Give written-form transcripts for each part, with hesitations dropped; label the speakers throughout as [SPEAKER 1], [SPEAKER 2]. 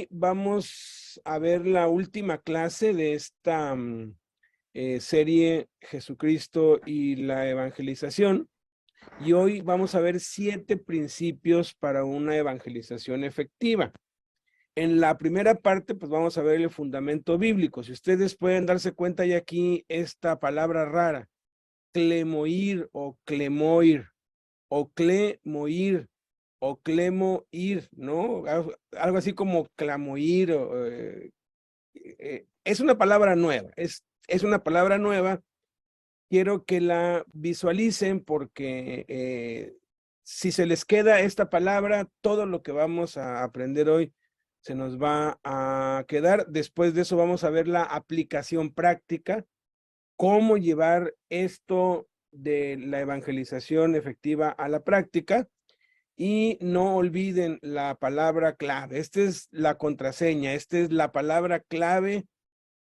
[SPEAKER 1] hoy vamos a ver la última clase de esta serie Jesucristo y la evangelización. Y hoy vamos a ver 7 principios para una evangelización efectiva. En la primera parte, pues vamos a ver el fundamento bíblico. Si ustedes pueden darse cuenta, hay aquí esta palabra rara, clemoir o clemoir, o clemoir, o clemoir, ¿no? Algo así como clamoir. Es una palabra nueva, es una palabra nueva. Quiero que la visualicen porque si se les queda esta palabra, todo lo que vamos a aprender hoy se nos va a quedar. Después de eso vamos a ver la aplicación práctica, cómo llevar esto de la evangelización efectiva a la práctica. Y no olviden la palabra clave. Esta es la contraseña, esta es la palabra clave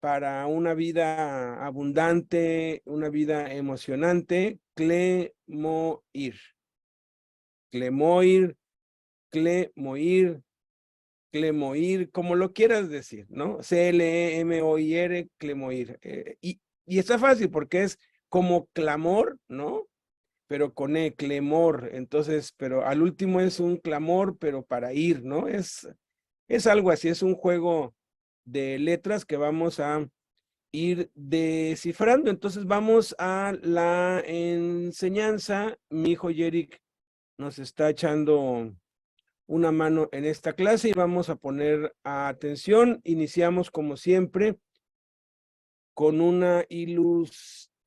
[SPEAKER 1] para una vida abundante, una vida emocionante, clemoir. Clemoir, clemoir, clemoir, como lo quieras decir, ¿no? C-L-E-M-O-I-R, clemoir. Y está fácil porque es como clamor, ¿no? Pero con E, clemor. Entonces, pero al último es un clamor, pero para ir, ¿no? Es algo así, es un juego de letras que vamos a ir descifrando. Entonces vamos a la enseñanza. Mi hijo Yerick nos está echando una mano en esta clase y vamos a poner atención. Iniciamos como siempre con una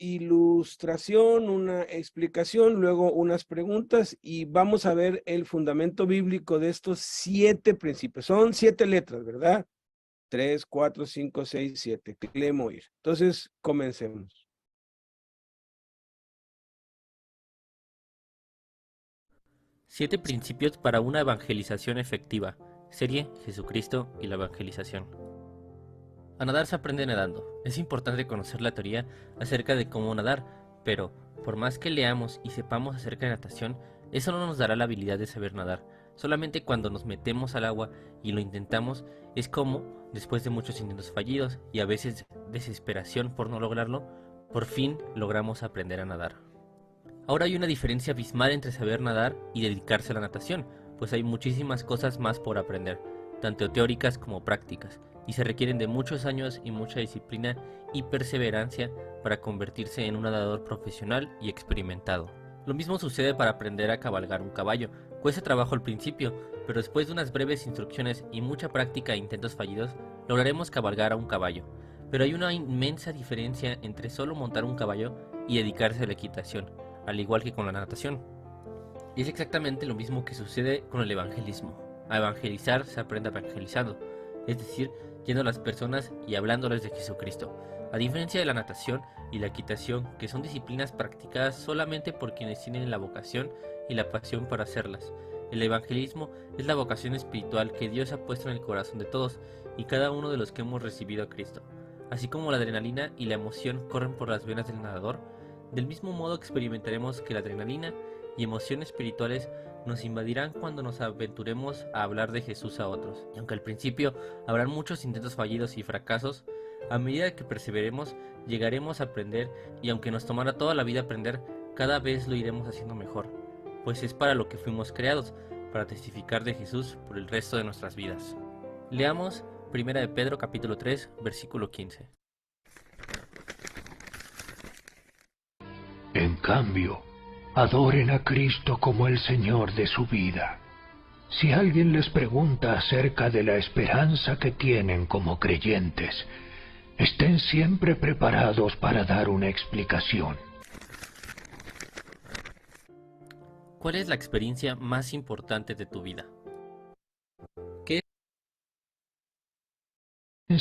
[SPEAKER 1] ilustración, una explicación, luego unas preguntas y vamos a ver el fundamento bíblico de estos 7 principios. Son 7 letras, ¿verdad? 3, 4, 5, 6, 7. Clemoir. Entonces, comencemos.
[SPEAKER 2] Siete principios para una evangelización efectiva. Serie Jesucristo y la evangelización. A nadar se aprende nadando. Es importante conocer la teoría acerca de cómo nadar, pero por más que leamos y sepamos acerca de natación, eso no nos dará la habilidad de saber nadar. Solamente cuando nos metemos al agua y lo intentamos, es como, después de muchos intentos fallidos y a veces desesperación por no lograrlo, por fin logramos aprender a nadar. Ahora hay una diferencia abismal entre saber nadar y dedicarse a la natación, pues hay muchísimas cosas más por aprender, tanto teóricas como prácticas, y se requieren de muchos años y mucha disciplina y perseverancia para convertirse en un nadador profesional y experimentado. Lo mismo sucede para aprender a cabalgar un caballo. Cuesta trabajo al principio, pero después de unas breves instrucciones y mucha práctica e intentos fallidos, lograremos cabalgar a un caballo. Pero hay una inmensa diferencia entre solo montar un caballo y dedicarse a la equitación, al igual que con la natación. Y es exactamente lo mismo que sucede con el evangelismo. A evangelizar se aprende evangelizando, es decir, yendo a las personas y hablándoles de Jesucristo. A diferencia de la natación y la equitación, que son disciplinas practicadas solamente por quienes tienen la vocación y la pasión para hacerlas. El evangelismo es la vocación espiritual que Dios ha puesto en el corazón de todos y cada uno de los que hemos recibido a Cristo. Así como la adrenalina y la emoción corren por las venas del nadador, del mismo modo experimentaremos que la adrenalina y emociones espirituales nos invadirán cuando nos aventuremos a hablar de Jesús a otros. Y aunque al principio habrán muchos intentos fallidos y fracasos, a medida que perseveremos llegaremos a aprender, y aunque nos tomara toda la vida aprender, cada vez lo iremos haciendo mejor, pues es para lo que fuimos creados, para testificar de Jesús por el resto de nuestras vidas. Leamos 1 de Pedro capítulo 3, versículo 15.
[SPEAKER 3] En cambio, adoren a Cristo como el Señor de su vida. Si alguien les pregunta acerca de la esperanza que tienen como creyentes, estén siempre preparados para dar una explicación.
[SPEAKER 2] ¿Cuál es la experiencia más importante de tu vida? ¿Qué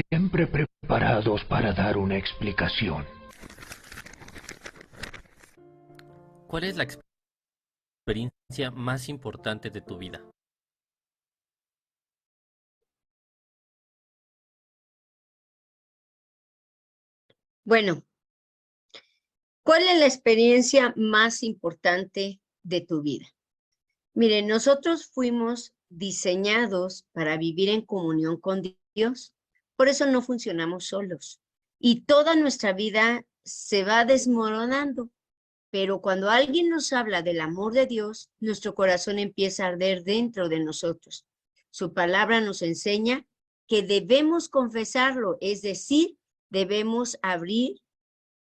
[SPEAKER 3] Siempre preparados para dar una explicación.
[SPEAKER 2] ¿Cuál es la experiencia más importante de tu vida?
[SPEAKER 4] Bueno, ¿cuál es la experiencia más importante de tu vida? Miren, nosotros fuimos diseñados para vivir en comunión con Dios. Por eso no funcionamos solos. Y toda nuestra vida se va desmoronando. Pero cuando alguien nos habla del amor de Dios, nuestro corazón empieza a arder dentro de nosotros. Su palabra nos enseña que debemos confesarlo, es decir, debemos abrir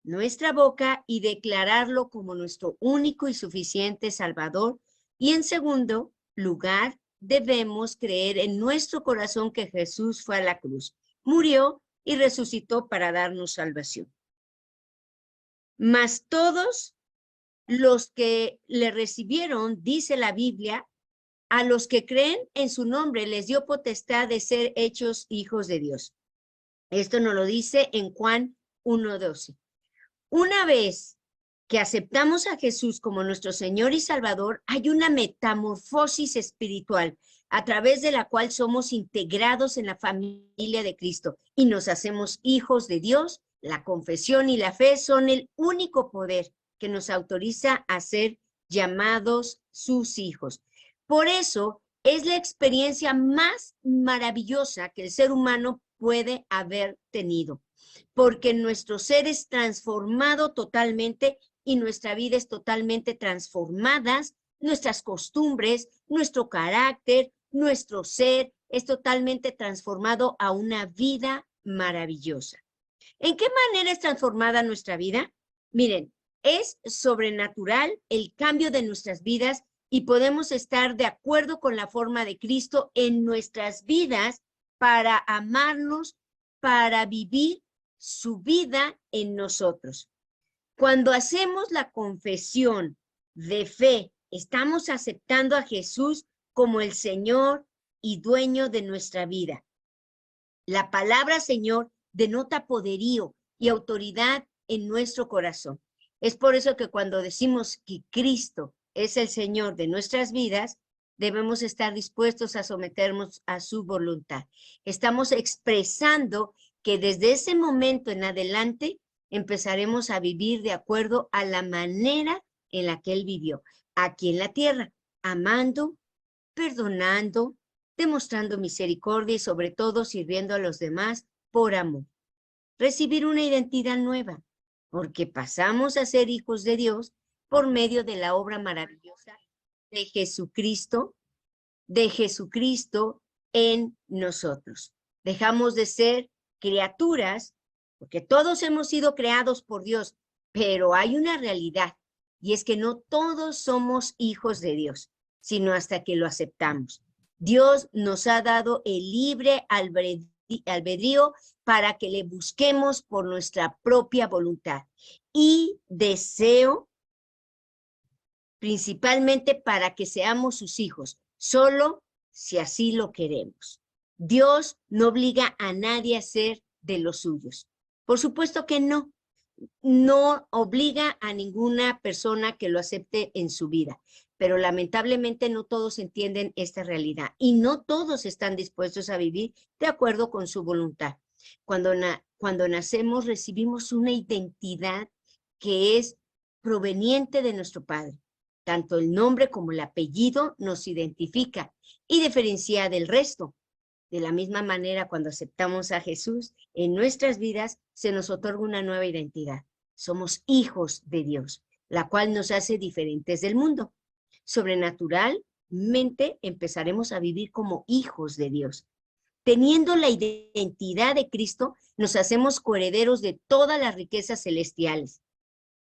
[SPEAKER 4] nuestra boca y declararlo como nuestro único y suficiente Salvador. Y en segundo lugar, debemos creer en nuestro corazón que Jesús fue a la cruz, murió y resucitó para darnos salvación. Mas todos los que le recibieron, dice la Biblia, a los que creen en su nombre les dio potestad de ser hechos hijos de Dios. Esto nos lo dice en Juan 1:12. Una vez que aceptamos a Jesús como nuestro Señor y Salvador, hay una metamorfosis espiritual a través de la cual somos integrados en la familia de Cristo y nos hacemos hijos de Dios. La confesión y la fe son el único poder que nos autoriza a ser llamados sus hijos. Por eso es la experiencia más maravillosa que el ser humano puede haber tenido, porque nuestro ser es transformado totalmente y nuestra vida es totalmente transformada, nuestras costumbres, nuestro carácter, nuestro ser es totalmente transformado a una vida maravillosa. ¿En qué manera es transformada nuestra vida? Miren, es sobrenatural el cambio de nuestras vidas y podemos estar de acuerdo con la forma de Cristo en nuestras vidas para amarnos, para vivir su vida en nosotros. Cuando hacemos la confesión de fe, estamos aceptando a Jesús como el Señor y dueño de nuestra vida. La palabra Señor denota poderío y autoridad en nuestro corazón. Es por eso que cuando decimos que Cristo es el Señor de nuestras vidas, debemos estar dispuestos a someternos a su voluntad. Estamos expresando que desde ese momento en adelante empezaremos a vivir de acuerdo a la manera en la que Él vivió, aquí en la tierra, amando, perdonando, demostrando misericordia y sobre todo sirviendo a los demás por amor. Recibir una identidad nueva, porque pasamos a ser hijos de Dios por medio de la obra maravillosa de Jesucristo en nosotros. Dejamos de ser criaturas, porque todos hemos sido creados por Dios, pero hay una realidad, y es que no todos somos hijos de Dios, sino hasta que lo aceptamos. Dios nos ha dado el libre albedrío para que le busquemos por nuestra propia voluntad. Y deseo principalmente para que seamos sus hijos, solo si así lo queremos. Dios no obliga a nadie a ser de los suyos. Por supuesto que no. No obliga a ninguna persona que lo acepte en su vida, pero lamentablemente no todos entienden esta realidad y no todos están dispuestos a vivir de acuerdo con su voluntad. Cuando nacemos recibimos una identidad que es proveniente de nuestro Padre. Tanto el nombre como el apellido nos identifica y diferencia del resto. De la misma manera, cuando aceptamos a Jesús, en nuestras vidas se nos otorga una nueva identidad. Somos hijos de Dios, la cual nos hace diferentes del mundo. Sobrenaturalmente empezaremos a vivir como hijos de Dios. Teniendo la identidad de Cristo, nos hacemos coherederos de todas las riquezas celestiales.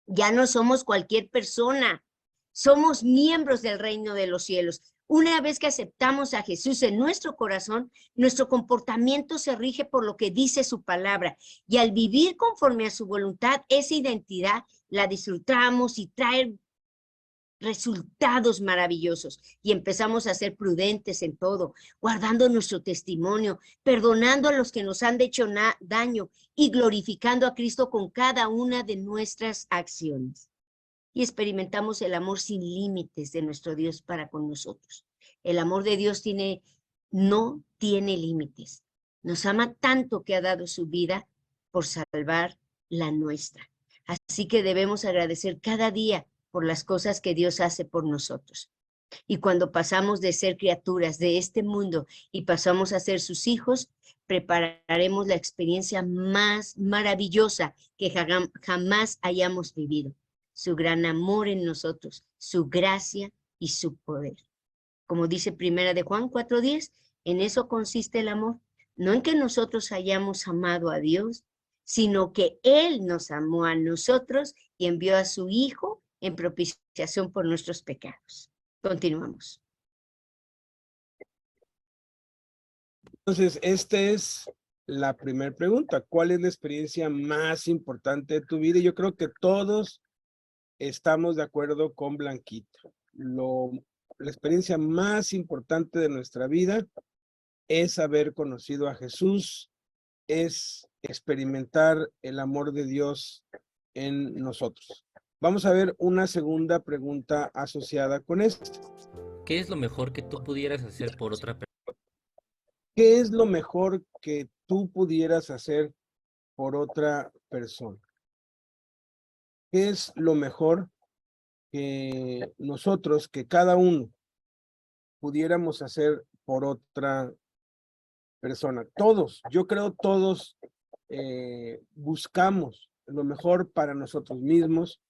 [SPEAKER 4] Ya no somos cualquier persona, somos miembros del reino de los cielos. Una vez que aceptamos a Jesús en nuestro corazón, nuestro comportamiento se rige por lo que dice su palabra. Y al vivir conforme a su voluntad, esa identidad la disfrutamos y trae resultados maravillosos. Y empezamos a ser prudentes en todo, guardando nuestro testimonio, perdonando a los que nos han hecho daño y glorificando a Cristo con cada una de nuestras acciones. Y experimentamos el amor sin límites de nuestro Dios para con nosotros. El amor de Dios no tiene límites. Nos ama tanto que ha dado su vida por salvar la nuestra. Así que debemos agradecer cada día por las cosas que Dios hace por nosotros. Y cuando pasamos de ser criaturas de este mundo y pasamos a ser sus hijos, prepararemos la experiencia más maravillosa que jamás hayamos vivido. Su gran amor en nosotros, su gracia y su poder. Como dice Primera de Juan 4:10, en eso consiste el amor. No en que nosotros hayamos amado a Dios, sino que Él nos amó a nosotros y envió a su Hijo en propiciación por nuestros pecados. Continuamos.
[SPEAKER 1] Entonces, esta es la primera pregunta. ¿Cuál es la experiencia más importante de tu vida? Y yo creo que todos estamos de acuerdo con Blanquita. La experiencia más importante de nuestra vida es haber conocido a Jesús, es experimentar el amor de Dios en nosotros. Vamos a ver una segunda pregunta asociada con esto.
[SPEAKER 2] ¿Qué es lo mejor que tú pudieras hacer por otra persona?
[SPEAKER 1] ¿Qué es lo mejor que tú pudieras hacer por otra persona? ¿Qué es lo mejor que nosotros, que cada uno pudiéramos hacer por otra persona? Todos, yo creo todos buscamos lo mejor para nosotros mismos.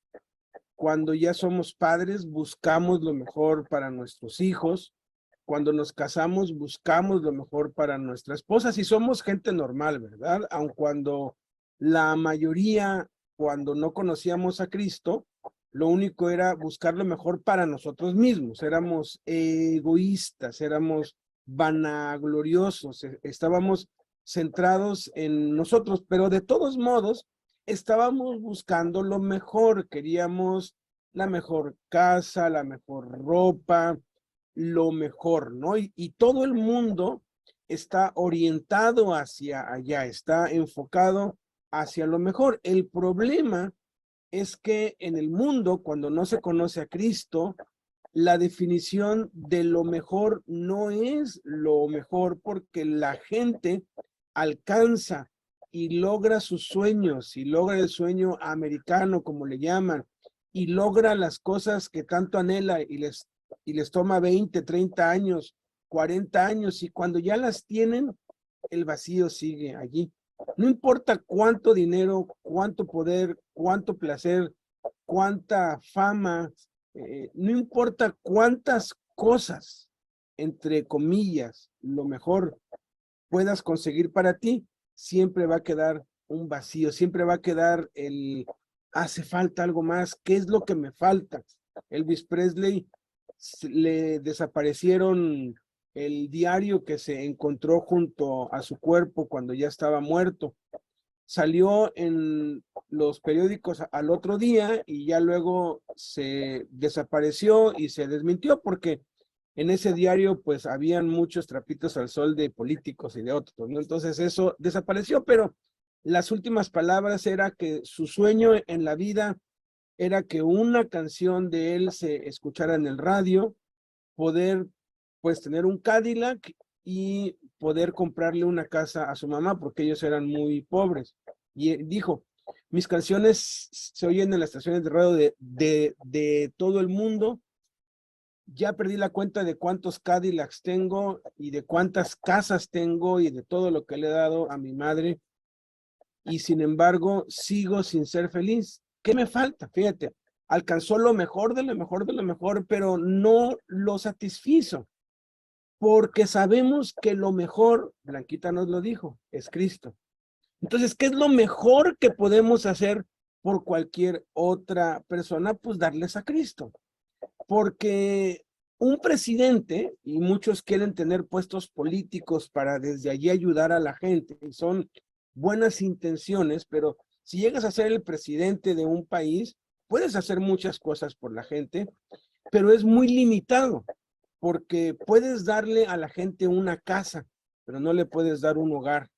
[SPEAKER 1] Cuando ya somos padres, buscamos lo mejor para nuestros hijos. Cuando nos casamos, buscamos lo mejor para nuestra esposa. Si somos gente normal, ¿verdad? Aun cuando la mayoría, cuando no conocíamos a Cristo, lo único era buscar lo mejor para nosotros mismos. Éramos egoístas, éramos vanagloriosos, estábamos centrados en nosotros, pero de todos modos, estábamos buscando lo mejor. Queríamos la mejor casa, la mejor ropa, lo mejor, ¿no? Y todo el mundo está orientado hacia allá, está enfocado hacia lo mejor. El problema es que en el mundo, cuando no se conoce a Cristo, la definición de lo mejor no es lo mejor, porque la gente alcanza y logra sus sueños, y logra el sueño americano, como le llaman, y logra las cosas que tanto anhela y les toma 20, 30 años, 40 años, y cuando ya las tienen, el vacío sigue allí. No importa cuánto dinero, cuánto poder, cuánto placer, cuánta fama, no importa cuántas cosas, entre comillas, lo mejor puedas conseguir para ti, siempre va a quedar un vacío, siempre va a quedar hace falta algo más. ¿Qué es lo que me falta? Elvis Presley le desaparecieron el diario que se encontró junto a su cuerpo cuando ya estaba muerto. Salió en los periódicos al otro día y ya luego se desapareció y se desmintió porque en ese diario pues habían muchos trapitos al sol de políticos y de otros, ¿no? Entonces eso desapareció, pero las últimas palabras era que su sueño en la vida era que una canción de él se escuchara en el radio, poder pues tener un Cadillac y poder comprarle una casa a su mamá porque ellos eran muy pobres. Y dijo, mis canciones se oyen en las estaciones de radio de todo el mundo. Ya perdí la cuenta de cuántos Cadillacs tengo y de cuántas casas tengo y de todo lo que le he dado a mi madre. Y sin embargo, sigo sin ser feliz. ¿Qué me falta? Fíjate, alcanzó lo mejor de lo mejor de lo mejor, pero no lo satisfizo. Porque sabemos que lo mejor, Blanquita nos lo dijo, es Cristo. Entonces, ¿qué es lo mejor que podemos hacer por cualquier otra persona? Pues darles a Cristo. Porque un presidente, y muchos quieren tener puestos políticos para desde allí ayudar a la gente, y son buenas intenciones, pero si llegas a ser el presidente de un país, puedes hacer muchas cosas por la gente, pero es muy limitado, porque puedes darle a la gente una casa, pero no le puedes dar un hogar.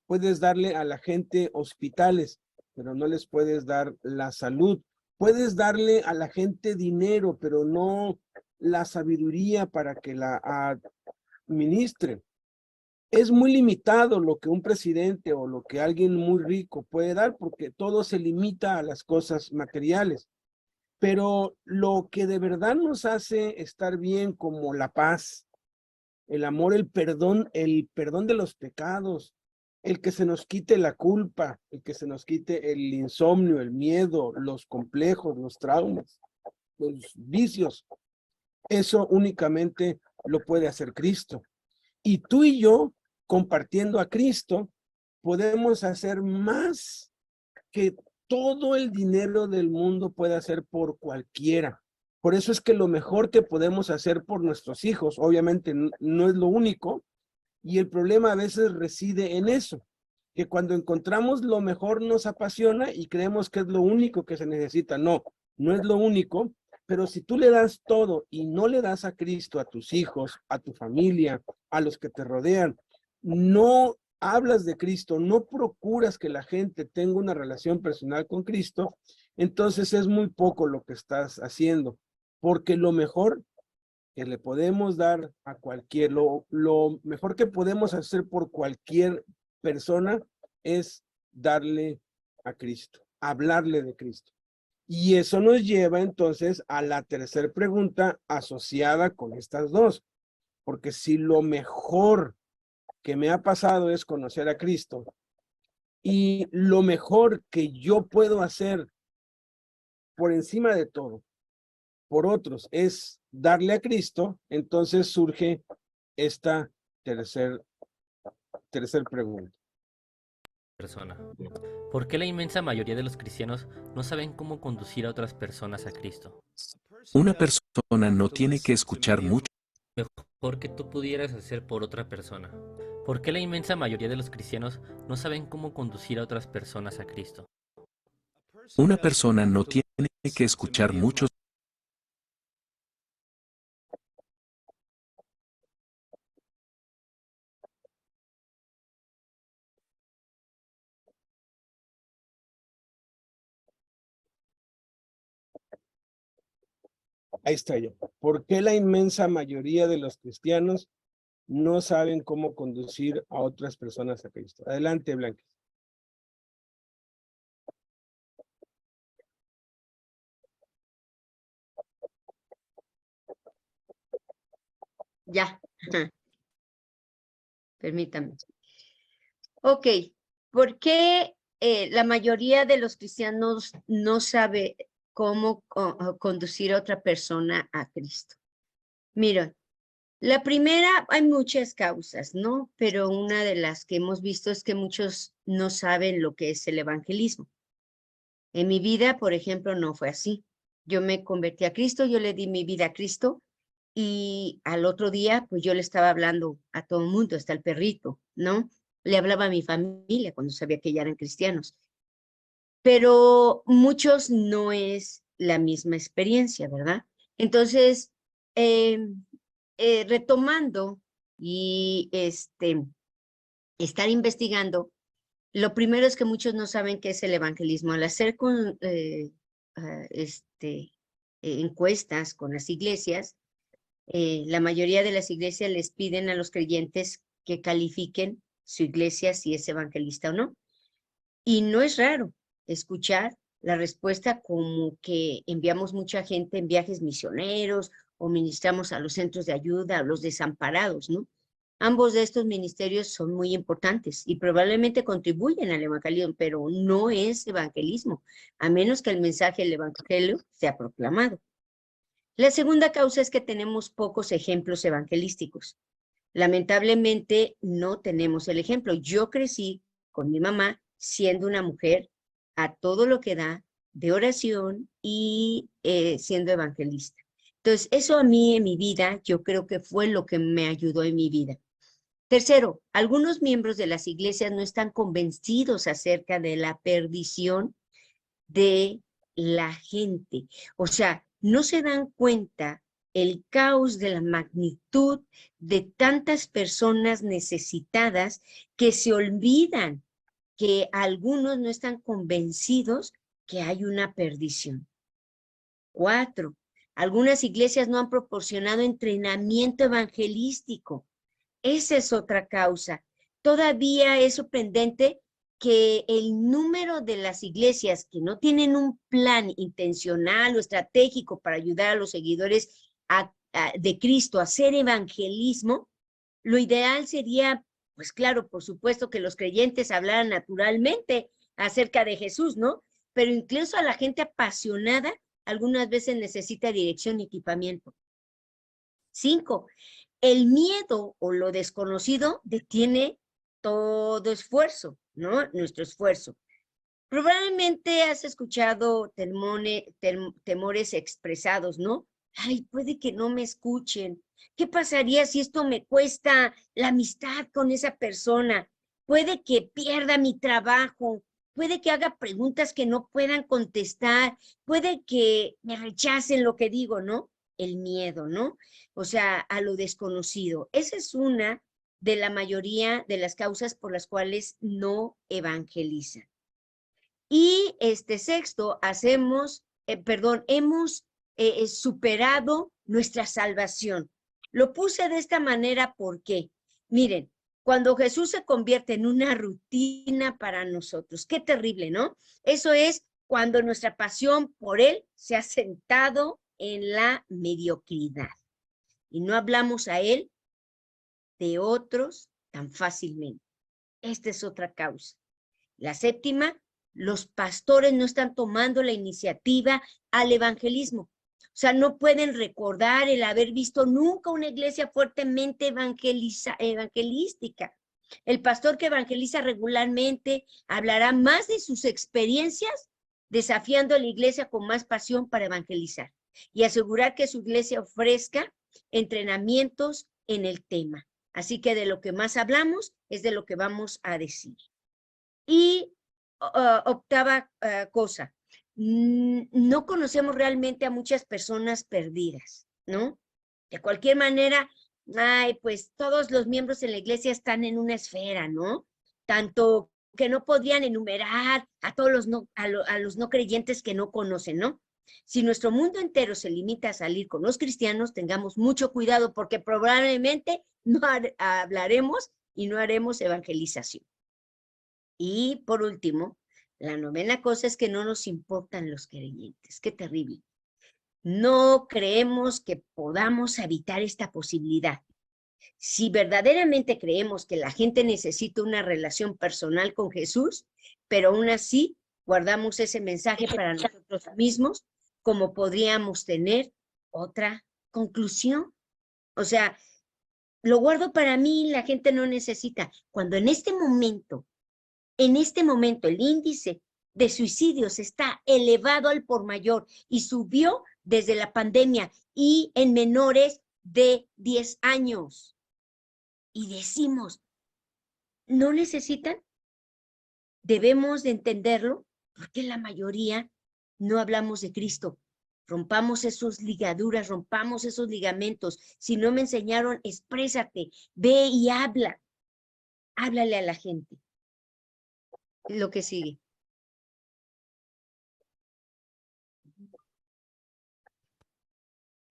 [SPEAKER 1] Puedes darle a la gente hospitales, pero no les puedes dar la salud. Puedes darle a la gente dinero, pero no la sabiduría para que la administre. Es muy limitado lo que un presidente o lo que alguien muy rico puede dar, porque todo se limita a las cosas materiales. Pero lo que de verdad nos hace estar bien, como la paz, el amor, el perdón de los pecados, el que se nos quite la culpa, el que se nos quite el insomnio, el miedo, los complejos, los traumas, los vicios, eso únicamente lo puede hacer Cristo. Y tú y yo, compartiendo a Cristo, podemos hacer más que todo el dinero del mundo puede hacer por cualquiera. Por eso es que lo mejor que podemos hacer por nuestros hijos, obviamente no es lo único, y el problema a veces reside en eso, que cuando encontramos lo mejor nos apasiona y creemos que es lo único que se necesita. No, no es lo único, pero si tú le das todo y no le das a Cristo a tus hijos, a tu familia, a los que te rodean, no hablas de Cristo, no procuras que la gente tenga una relación personal con Cristo, entonces es muy poco lo que estás haciendo, porque lo mejor que le podemos dar a cualquier, lo mejor que podemos hacer por cualquier persona es darle a Cristo, hablarle de Cristo. Y eso nos lleva entonces a la tercera pregunta asociada con estas dos, porque si lo mejor que me ha pasado es conocer a Cristo y lo mejor que yo puedo hacer por encima de todo por otros es darle a Cristo, entonces surge esta tercer pregunta.
[SPEAKER 2] Persona. ¿Por qué la inmensa mayoría de los cristianos no saben cómo conducir a otras personas a Cristo?
[SPEAKER 5] Una persona no tiene que escuchar mucho.
[SPEAKER 2] Mejor que tú pudieras hacer por otra persona. ¿Por qué la inmensa mayoría de los cristianos no saben cómo conducir a otras personas a Cristo?
[SPEAKER 5] Una persona no tiene que escuchar mucho.
[SPEAKER 1] Ahí está yo. ¿Por qué la inmensa mayoría de los cristianos no saben cómo conducir a otras personas a Cristo? Adelante, Blanca.
[SPEAKER 4] Ya. Permítame. Ok, ¿por qué la mayoría de los cristianos no sabe cómo conducir a otra persona a Cristo? Mira, la primera, hay muchas causas, ¿no? Pero una de las que hemos visto es que muchos no saben lo que es el evangelismo. En mi vida, por ejemplo, no fue así. Yo me convertí a Cristo, yo le di mi vida a Cristo y al otro día, pues yo le estaba hablando a todo el mundo, hasta el perrito, ¿no? Le hablaba a mi familia cuando sabía que ya eran cristianos. Pero muchos no es la misma experiencia, ¿verdad? Entonces, retomando y estar investigando, lo primero es que muchos no saben qué es el evangelismo. Al hacer encuestas con las iglesias, la mayoría de las iglesias les piden a los creyentes que califiquen su iglesia si es evangelista o no. Y no es raro escuchar la respuesta como que enviamos mucha gente en viajes misioneros o ministramos a los centros de ayuda, a los desamparados, ¿no? Ambos de estos ministerios son muy importantes y probablemente contribuyen al evangelismo, pero no es evangelismo, a menos que el mensaje del evangelio sea proclamado. La segunda causa es que tenemos pocos ejemplos evangelísticos. Lamentablemente no tenemos el ejemplo. Yo crecí con mi mamá siendo una mujer a todo lo que da de oración y siendo evangelista. Entonces, eso a mí en mi vida, yo creo que fue lo que me ayudó en mi vida. Tercero, algunos miembros de las iglesias no están convencidos acerca de la perdición de la gente. O sea, no se dan cuenta el caos de la magnitud de tantas personas necesitadas que se olvidan que algunos no están convencidos que hay una perdición. 4, algunas iglesias no han proporcionado entrenamiento evangelístico. Esa es otra causa. Todavía es sorprendente que el número de las iglesias que no tienen un plan intencional o estratégico para ayudar a los seguidores de Cristo a hacer evangelismo, lo ideal sería, pues claro, por supuesto que los creyentes hablaran naturalmente acerca de Jesús, ¿no? Pero incluso a la gente apasionada algunas veces necesita dirección y equipamiento. 5, el miedo o lo desconocido detiene todo esfuerzo, ¿no? Nuestro esfuerzo. Probablemente has escuchado temores expresados, ¿no? Ay, puede que no me escuchen. ¿Qué pasaría si esto me cuesta la amistad con esa persona? Puede que pierda mi trabajo, puede que haga preguntas que no puedan contestar, puede que me rechacen lo que digo, ¿no? El miedo, ¿no? O sea, a lo desconocido. Esa es una de la mayoría de las causas por las cuales no evangelizan. Y sexto, hemos superado nuestra salvación. Lo puse de esta manera porque, miren, cuando Jesús se convierte en una rutina para nosotros, qué terrible, ¿no? Eso es cuando nuestra pasión por Él se ha sentado en la mediocridad. Y no hablamos a Él de otros tan fácilmente. Esta es otra causa. La séptima, los pastores no están tomando la iniciativa al evangelismo. O sea, no pueden recordar el haber visto nunca una iglesia fuertemente evangelística. El pastor que evangeliza regularmente hablará más de sus experiencias, desafiando a la iglesia con más pasión para evangelizar y asegurar que su iglesia ofrezca entrenamientos en el tema. Así que de lo que más hablamos es de lo que vamos a decir. Y octava cosa, no conocemos realmente a muchas personas perdidas, ¿no? De cualquier manera, pues todos los miembros de la iglesia están en una esfera, ¿no? Tanto que no podrían enumerar a todos los no creyentes que no conocen, ¿no? Si nuestro mundo entero se limita a salir con los cristianos, tengamos mucho cuidado porque probablemente no hablaremos y no haremos evangelización. Y por último, la novena cosa es que no nos importan los creyentes. Qué terrible. No creemos que podamos evitar esta posibilidad. Si verdaderamente creemos que la gente necesita una relación personal con Jesús, pero aún así guardamos ese mensaje para nosotros mismos, ¿cómo podríamos tener otra conclusión? O sea, lo guardo para mí, la gente no necesita. Cuando en este momento el índice de suicidios está elevado al por mayor y subió desde la pandemia y en menores de 10 años. Y decimos, ¿no necesitan? Debemos de entenderlo porque la mayoría no hablamos de Cristo. Rompamos esas ligaduras, rompamos esos ligamentos. Si no me enseñaron, exprésate, ve y habla. Háblale a la gente. Lo que sigue.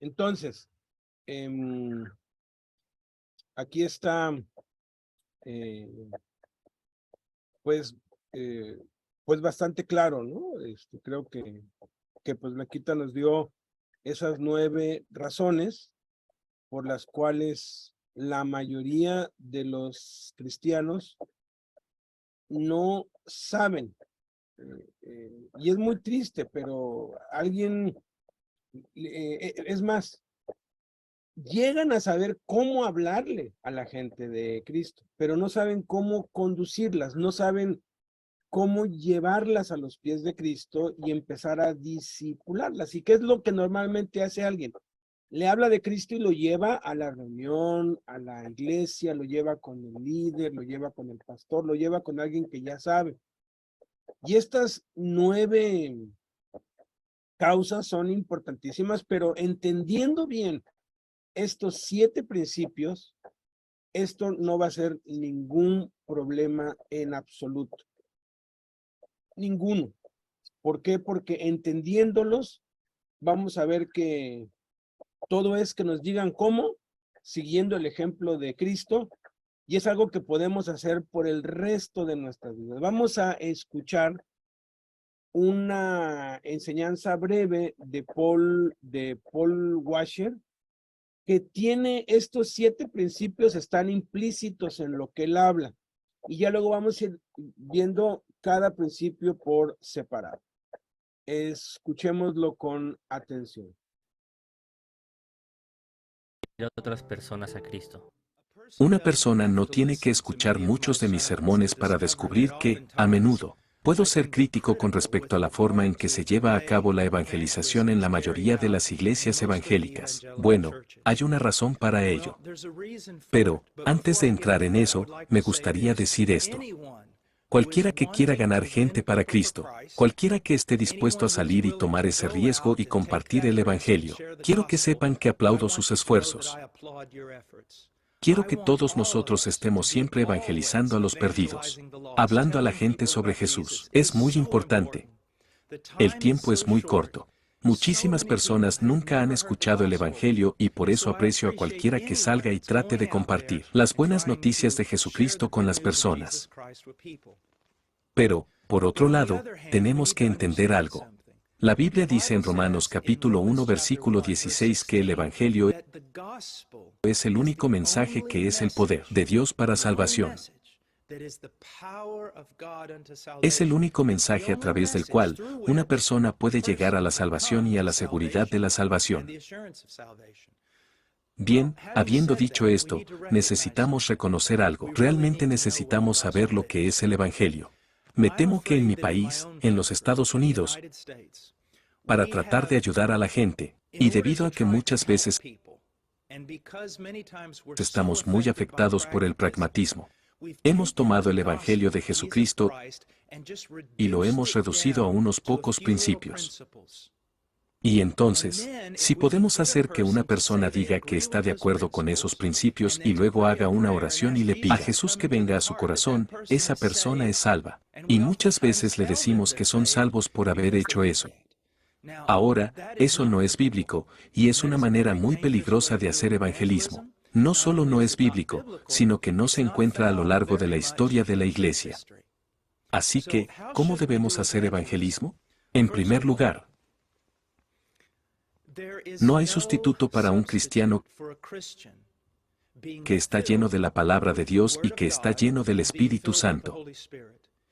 [SPEAKER 1] Entonces, aquí está, pues bastante claro, ¿no? Creo que pues Mequita nos dio esas 9 razones por las cuales la mayoría de los cristianos no saben. Y es muy triste, pero es más, llegan a saber cómo hablarle a la gente de Cristo, pero no saben cómo conducirlas, no saben cómo llevarlas a los pies de Cristo y empezar a discipularlas. ¿Y qué es lo que normalmente hace alguien? Le habla de Cristo y lo lleva a la reunión, a la iglesia, lo lleva con el líder, lo lleva con el pastor, lo lleva con alguien que ya sabe. Y estas 9 causas son importantísimas, pero entendiendo bien estos 7 principios, esto no va a ser ningún problema en absoluto. Ninguno. ¿Por qué? Porque entendiéndolos, vamos a ver que todo es que nos digan cómo, siguiendo el ejemplo de Cristo, y es algo que podemos hacer por el resto de nuestras vidas. Vamos a escuchar una enseñanza breve de Paul Washer, que tiene estos 7 principios, están implícitos en lo que él habla. Y ya luego vamos a ir viendo cada principio por separado. Escuchémoslo con atención.
[SPEAKER 2] A otras personas a Cristo.
[SPEAKER 5] Una persona no tiene que escuchar muchos de mis sermones para descubrir que, a menudo, puedo ser crítico con respecto a la forma en que se lleva a cabo la evangelización en la mayoría de las iglesias evangélicas. Bueno, hay una razón para ello. Pero, antes de entrar en eso, me gustaría decir esto. Cualquiera que quiera ganar gente para Cristo, cualquiera que esté dispuesto a salir y tomar ese riesgo y compartir el Evangelio, quiero que sepan que aplaudo sus esfuerzos. Quiero que todos nosotros estemos siempre evangelizando a los perdidos, hablando a la gente sobre Jesús. Es muy importante. El tiempo es muy corto. Muchísimas personas nunca han escuchado el Evangelio y por eso aprecio a cualquiera que salga y trate de compartir las buenas noticias de Jesucristo con las personas. Pero, por otro lado, tenemos que entender algo. La Biblia dice en Romanos capítulo 1 versículo 16 que el Evangelio es el único mensaje que es el poder de Dios para salvación. Es el único mensaje a través del cual una persona puede llegar a la salvación y a la seguridad de la salvación. Bien, habiendo dicho esto, necesitamos reconocer algo. Realmente necesitamos saber lo que es el Evangelio. Me temo que en mi país, en los Estados Unidos, para tratar de ayudar a la gente, y debido a que muchas veces estamos muy afectados por el pragmatismo, hemos tomado el Evangelio de Jesucristo y lo hemos reducido a unos pocos principios. Y entonces, si podemos hacer que una persona diga que está de acuerdo con esos principios y luego haga una oración y le pida a Jesús que venga a su corazón, esa persona es salva. Y muchas veces le decimos que son salvos por haber hecho eso. Ahora, eso no es bíblico, y es una manera muy peligrosa de hacer evangelismo. No solo no es bíblico, sino que no se encuentra a lo largo de la historia de la Iglesia. Así que, ¿cómo debemos hacer evangelismo? En primer lugar, no hay sustituto para un cristiano que está lleno de la palabra de Dios y que está lleno del Espíritu Santo.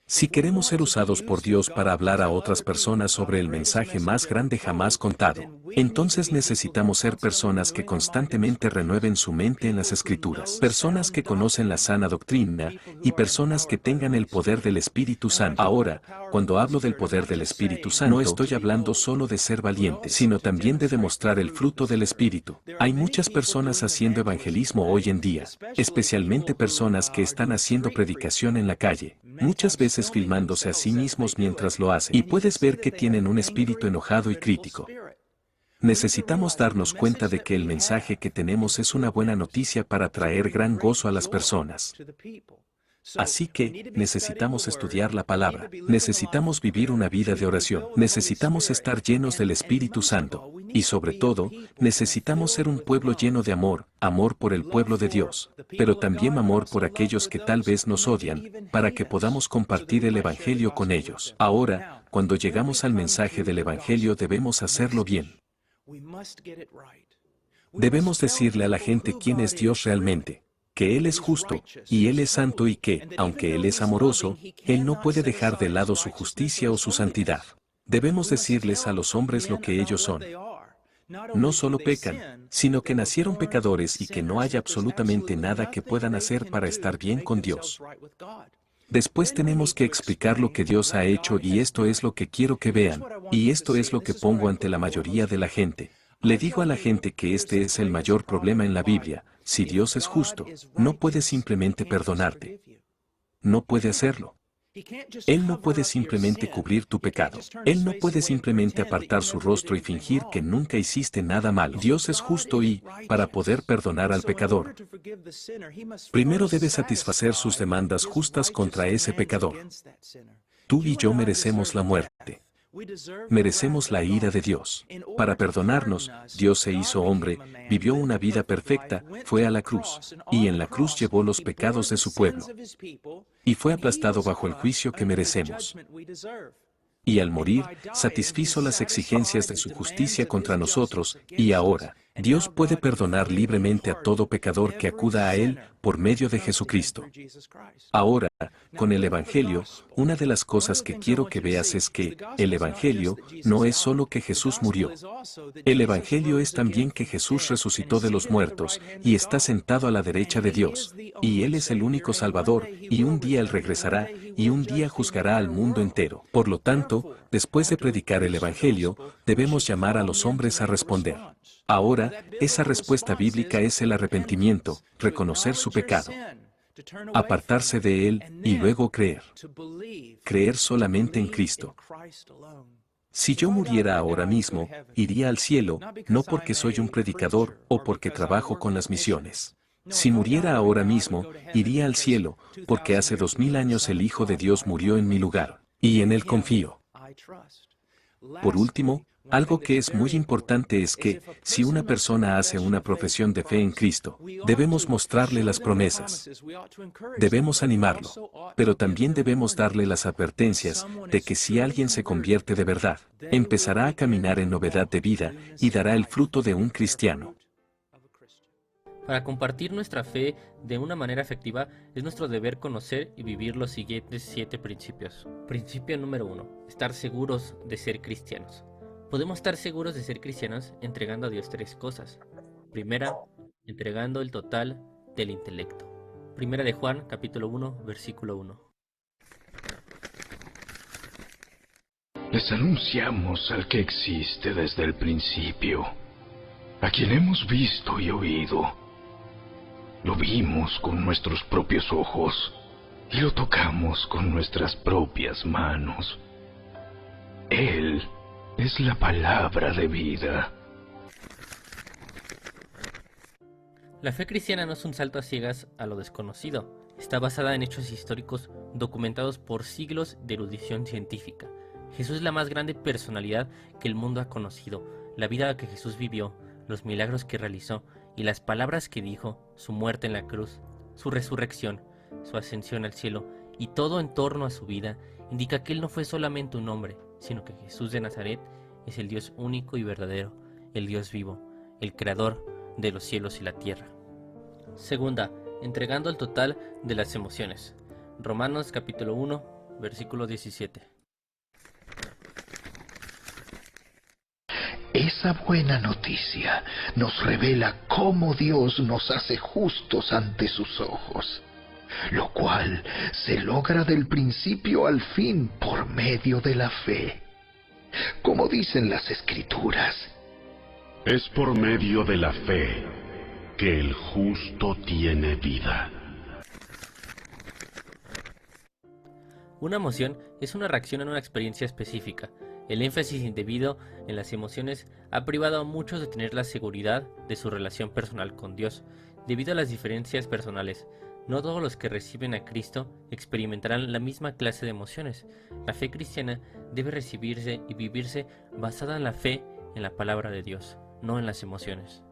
[SPEAKER 5] Si queremos ser usados por Dios para hablar a otras personas sobre el mensaje más grande jamás contado, entonces necesitamos ser personas que constantemente renueven su mente en las Escrituras, personas que conocen la sana doctrina y personas que tengan el poder del Espíritu Santo. Ahora, cuando hablo del poder del Espíritu Santo, no estoy hablando solo de ser valiente, sino también de demostrar el fruto del Espíritu. Hay muchas personas haciendo evangelismo hoy en día, especialmente personas que están haciendo predicación en la calle, muchas veces filmándose a sí mismos mientras lo hacen, y puedes ver que tienen un espíritu enojado y crítico. Necesitamos darnos cuenta de que el mensaje que tenemos es una buena noticia para traer gran gozo a las personas. Así que, necesitamos estudiar la palabra, necesitamos vivir una vida de oración, necesitamos estar llenos del Espíritu Santo, y sobre todo, necesitamos ser un pueblo lleno de amor, amor por el pueblo de Dios, pero también amor por aquellos que tal vez nos odian, para que podamos compartir el Evangelio con ellos. Ahora, cuando llegamos al mensaje del Evangelio debemos hacerlo bien. Debemos decirle a la gente quién es Dios realmente, que Él es justo, y Él es santo y que, aunque Él es amoroso, Él no puede dejar de lado su justicia o su santidad. Debemos decirles a los hombres lo que ellos son. No solo pecan, sino que nacieron pecadores y que no hay absolutamente nada que puedan hacer para estar bien con Dios. Después tenemos que explicar lo que Dios ha hecho y esto es lo que quiero que vean, y esto es lo que pongo ante la mayoría de la gente. Le digo a la gente que este es el mayor problema en la Biblia. Si Dios es justo, no puede simplemente perdonarte. No puede hacerlo. Él no puede simplemente cubrir tu pecado. Él no puede simplemente apartar su rostro y fingir que nunca hiciste nada malo. Dios es justo y, para poder perdonar al pecador, primero debe satisfacer sus demandas justas contra ese pecador. Tú y yo merecemos la muerte. Merecemos la ira de Dios. Para perdonarnos, Dios se hizo hombre, vivió una vida perfecta, fue a la cruz, y en la cruz llevó los pecados de su pueblo, y fue aplastado bajo el juicio que merecemos. Y al morir, satisfizo las exigencias de su justicia contra nosotros, y ahora, Dios puede perdonar libremente a todo pecador que acuda a Él por medio de Jesucristo. Ahora, con el Evangelio, una de las cosas que quiero que veas es que el Evangelio no es solo que Jesús murió. El Evangelio es también que Jesús resucitó de los muertos y está sentado a la derecha de Dios, y Él es el único Salvador, y un día Él regresará, y un día juzgará al mundo entero. Por lo tanto, después de predicar el Evangelio, debemos llamar a los hombres a responder. Ahora, esa respuesta bíblica es el arrepentimiento, reconocer su pecado, apartarse de él y luego creer. Creer solamente en Cristo. Si yo muriera ahora mismo, iría al cielo, no porque soy un predicador o porque trabajo con las misiones. Si muriera ahora mismo, iría al cielo, porque hace 2000 años el Hijo de Dios murió en mi lugar, y en él confío. Por último, algo que es muy importante es que, si una persona hace una profesión de fe en Cristo, debemos mostrarle las promesas. Debemos animarlo, pero también debemos darle las advertencias de que si alguien se convierte de verdad, empezará a caminar en novedad de vida y dará el fruto de un cristiano.
[SPEAKER 2] Para compartir nuestra fe de una manera efectiva, es nuestro deber conocer y vivir los siguientes 7 principios. Principio número 1. Estar seguros de ser cristianos. Podemos estar seguros de ser cristianos entregando a Dios 3 cosas. Primera, entregando el total del intelecto. Primera de Juan, capítulo 1, versículo 1.
[SPEAKER 3] Les anunciamos al que existe desde el principio, a quien hemos visto y oído. Lo vimos con nuestros propios ojos y lo tocamos con nuestras propias manos. Él es la palabra de vida.
[SPEAKER 2] La fe cristiana no es un salto a ciegas a lo desconocido. Está basada en hechos históricos documentados por siglos de erudición científica. Jesús es la más grande personalidad que el mundo ha conocido. La vida que Jesús vivió, los milagros que realizó y las palabras que dijo, su muerte en la cruz, su resurrección, su ascensión al cielo y todo en torno a su vida indica que Él no fue solamente un hombre, sino que Jesús de Nazaret es el Dios único y verdadero, el Dios vivo, el creador de los cielos y la tierra. Segunda, entregando el total de las emociones. Romanos capítulo 1, versículo 17.
[SPEAKER 3] Esa buena noticia nos revela cómo Dios nos hace justos ante sus ojos, lo cual se logra del principio al fin por medio de la fe. Como dicen las Escrituras,
[SPEAKER 6] es por medio de la fe que el justo tiene vida.
[SPEAKER 2] Una emoción es una reacción a una experiencia específica. El énfasis indebido en las emociones ha privado a muchos de tener la seguridad de su relación personal con Dios. Debido a las diferencias personales, no todos los que reciben a Cristo experimentarán la misma clase de emociones. La fe cristiana debe recibirse y vivirse basada en la fe en la palabra de Dios, no en las emociones.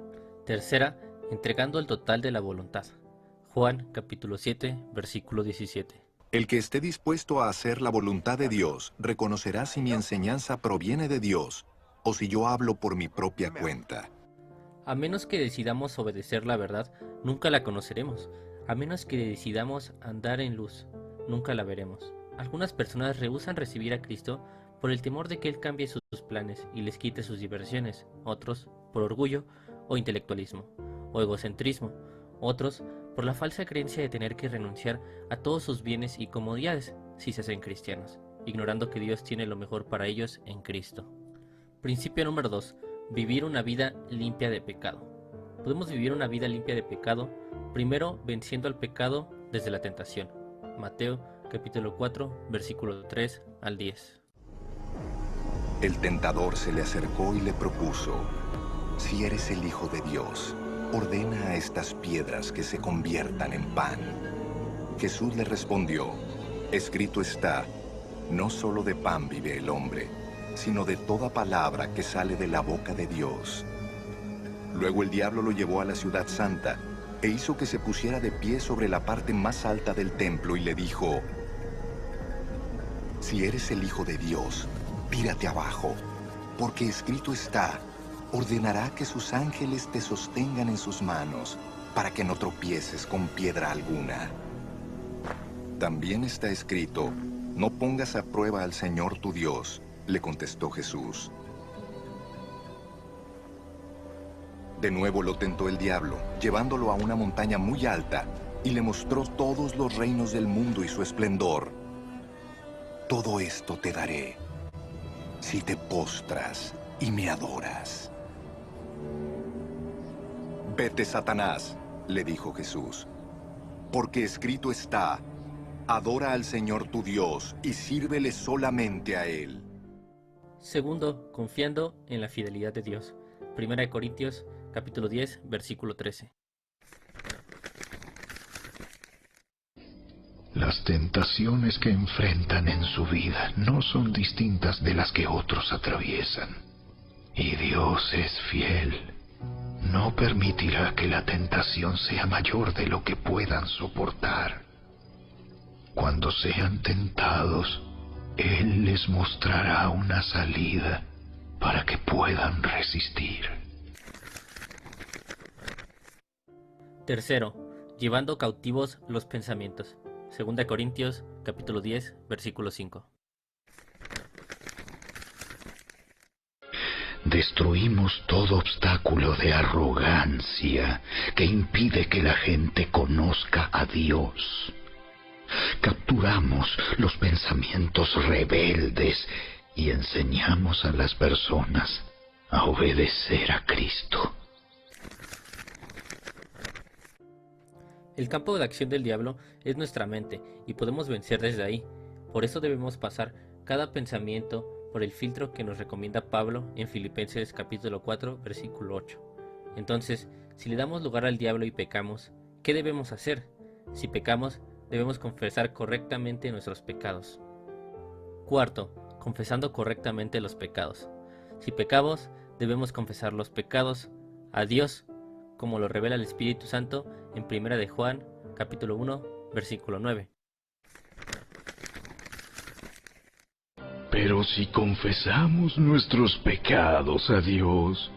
[SPEAKER 2] Tercera, entregando el total de la voluntad. Juan capítulo 7, versículo 17.
[SPEAKER 7] El que esté dispuesto a hacer la voluntad de Dios reconocerá si mi enseñanza proviene de Dios o si yo hablo por mi propia cuenta.
[SPEAKER 2] A menos que decidamos obedecer la verdad, nunca la conoceremos. A menos que decidamos andar en luz, nunca la veremos. Algunas personas rehúsan recibir a Cristo por el temor de que Él cambie sus planes y les quite sus diversiones. Otros, por orgullo o intelectualismo, o egocentrismo. Otros, por la falsa creencia de tener que renunciar a todos sus bienes y comodidades si se hacen cristianos, ignorando que Dios tiene lo mejor para ellos en Cristo. Principio número 2. Vivir una vida limpia de pecado. Podemos vivir una vida limpia de pecado, primero venciendo al pecado desde la tentación. Mateo capítulo 4, versículo 3 al 10.
[SPEAKER 7] El tentador se le acercó y le propuso: si eres el Hijo de Dios, ordena a estas piedras que se conviertan en pan. Jesús le respondió: escrito está, no solo de pan vive el hombre, sino de toda palabra que sale de la boca de Dios. Luego el diablo lo llevó a la ciudad santa e hizo que se pusiera de pie sobre la parte más alta del templo y le dijo: si eres el Hijo de Dios, tírate abajo, porque escrito está: ordenará que sus ángeles te sostengan en sus manos, para que no tropieces con piedra alguna. También está escrito: no pongas a prueba al Señor tu Dios, le contestó Jesús. De nuevo lo tentó el diablo, llevándolo a una montaña muy alta, y le mostró todos los reinos del mundo y su esplendor. Todo esto te daré, si te postras y me adoras. Vete, Satanás, le dijo Jesús, porque escrito está: adora al Señor tu Dios y sírvele solamente a Él.
[SPEAKER 2] Segundo, confiando en la fidelidad de Dios. 1 Corintios capítulo 10, versículo 13.
[SPEAKER 3] Las tentaciones que enfrentan en su vida no son distintas de las que otros atraviesan. Y Dios es fiel. No permitirá que la tentación sea mayor de lo que puedan soportar. Cuando sean tentados, Él les mostrará una salida para que puedan resistir.
[SPEAKER 2] Tercero, llevando cautivos los pensamientos. 2 Corintios capítulo 10, versículo 5.
[SPEAKER 3] Destruimos todo obstáculo de arrogancia que impide que la gente conozca a Dios. Capturamos los pensamientos rebeldes y enseñamos a las personas a obedecer a Cristo.
[SPEAKER 2] El campo de acción del diablo es nuestra mente y podemos vencer desde ahí. Por eso debemos pasar cada pensamiento por el filtro que nos recomienda Pablo en Filipenses capítulo 4, versículo 8. Entonces, si le damos lugar al diablo y pecamos, ¿qué debemos hacer? Si pecamos, debemos confesar correctamente nuestros pecados. Cuarto, confesando correctamente los pecados. Si pecamos, debemos confesar los pecados a Dios, como lo revela el Espíritu Santo en 1 de Juan, capítulo 1, versículo 9.
[SPEAKER 3] Pero si confesamos nuestros pecados a Dios,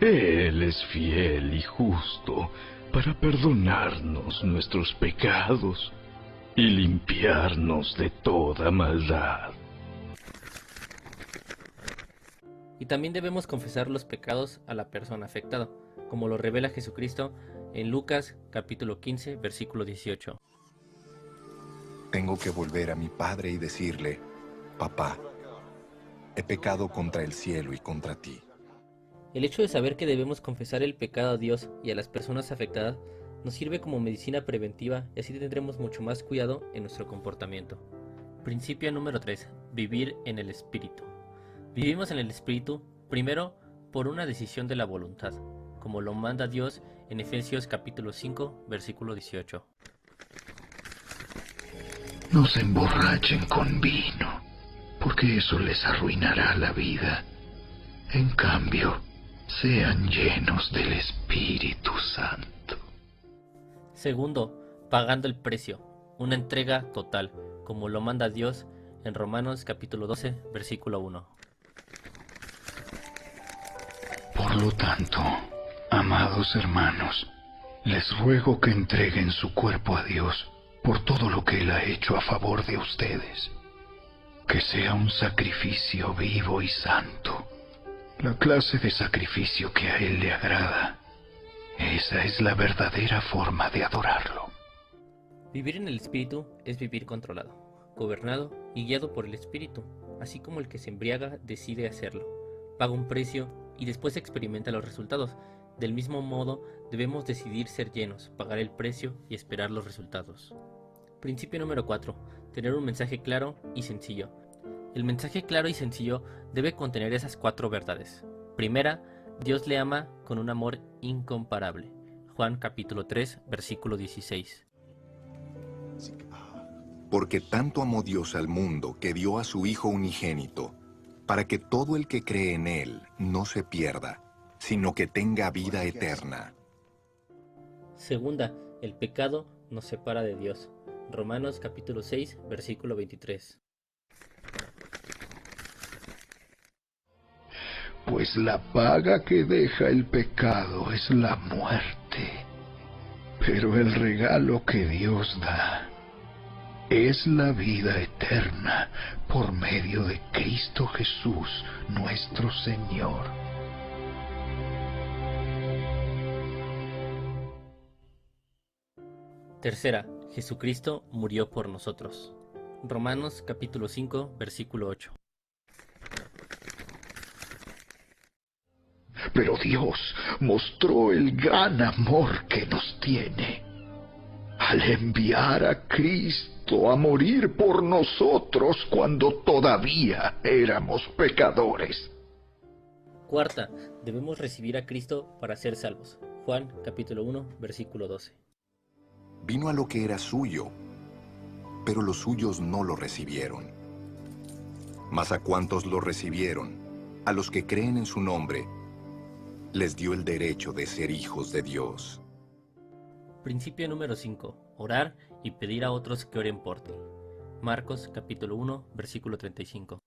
[SPEAKER 3] Él es fiel y justo para perdonarnos nuestros pecados y limpiarnos de toda maldad.
[SPEAKER 2] Y también debemos confesar los pecados a la persona afectada, como lo revela Jesucristo en Lucas capítulo 15, versículo 18.
[SPEAKER 7] Tengo que volver a mi padre y decirle: papá, he pecado contra el cielo y contra ti.
[SPEAKER 2] El hecho de saber que debemos confesar el pecado a Dios y a las personas afectadas nos sirve como medicina preventiva y así tendremos mucho más cuidado en nuestro comportamiento. Principio número 3. Vivir en el Espíritu. Vivimos en el Espíritu, primero, por una decisión de la voluntad, como lo manda Dios en Efesios capítulo 5, versículo 18.
[SPEAKER 3] No se emborrachen con vino, porque eso les arruinará la vida. En cambio, sean llenos del Espíritu Santo.
[SPEAKER 2] Segundo, pagando el precio, una entrega total, como lo manda Dios en Romanos capítulo 12, versículo 1.
[SPEAKER 3] Por lo tanto, amados hermanos, les ruego que entreguen su cuerpo a Dios por todo lo que Él ha hecho a favor de ustedes. Que sea un sacrificio vivo y santo, la clase de sacrificio que a Él le agrada. Esa es la verdadera forma de adorarlo.
[SPEAKER 2] Vivir en el Espíritu es vivir controlado, gobernado y guiado por el Espíritu, así como el que se embriaga decide hacerlo. Paga un precio y después experimenta los resultados. Del mismo modo, debemos decidir ser llenos, pagar el precio y esperar los resultados. Principio número 4. Tener un mensaje claro y sencillo. El mensaje claro y sencillo debe contener esas 4 verdades. Primera, Dios le ama con un amor incomparable. Juan capítulo 3, versículo 16.
[SPEAKER 7] Porque tanto amó Dios al mundo que dio a su Hijo unigénito, para que todo el que cree en él no se pierda, sino que tenga vida eterna.
[SPEAKER 2] Segunda, el pecado nos separa de Dios. Romanos capítulo 6, versículo 23.
[SPEAKER 3] Pues la paga que deja el pecado es la muerte, pero el regalo que Dios da es la vida eterna por medio de Cristo Jesús, nuestro Señor.
[SPEAKER 2] Tercera, Jesucristo murió por nosotros. Romanos capítulo 5, versículo 8.
[SPEAKER 3] Pero Dios mostró el gran amor que nos tiene al enviar a Cristo a morir por nosotros cuando todavía éramos pecadores.
[SPEAKER 2] Cuarta, debemos recibir a Cristo para ser salvos. Juan capítulo 1, versículo 12.
[SPEAKER 7] Vino a lo que era suyo, pero los suyos no lo recibieron. Mas a cuantos lo recibieron, a los que creen en su nombre, les dio el derecho de ser hijos de Dios.
[SPEAKER 2] Principio número 5. Orar y pedir a otros que oren por ti. Marcos capítulo 1, versículo 35.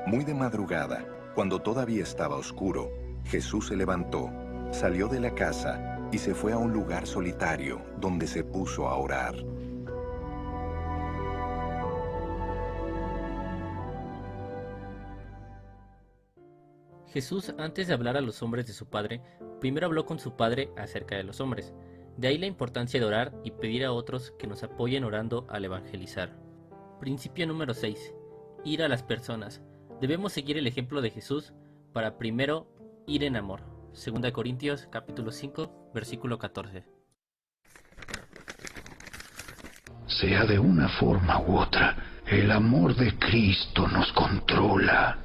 [SPEAKER 7] Muy de madrugada, cuando todavía estaba oscuro, Jesús se levantó, salió de la casa y se fue a un lugar solitario donde se puso a orar.
[SPEAKER 2] Jesús, antes de hablar a los hombres de su Padre, primero habló con su Padre acerca de los hombres. De ahí la importancia de orar y pedir a otros que nos apoyen orando al evangelizar. Principio número 6. Ir a las personas. Debemos seguir el ejemplo de Jesús para primero ir en amor. 2 Corintios capítulo 5, versículo 14.
[SPEAKER 3] Sea de una forma u otra, el amor de Cristo nos controla.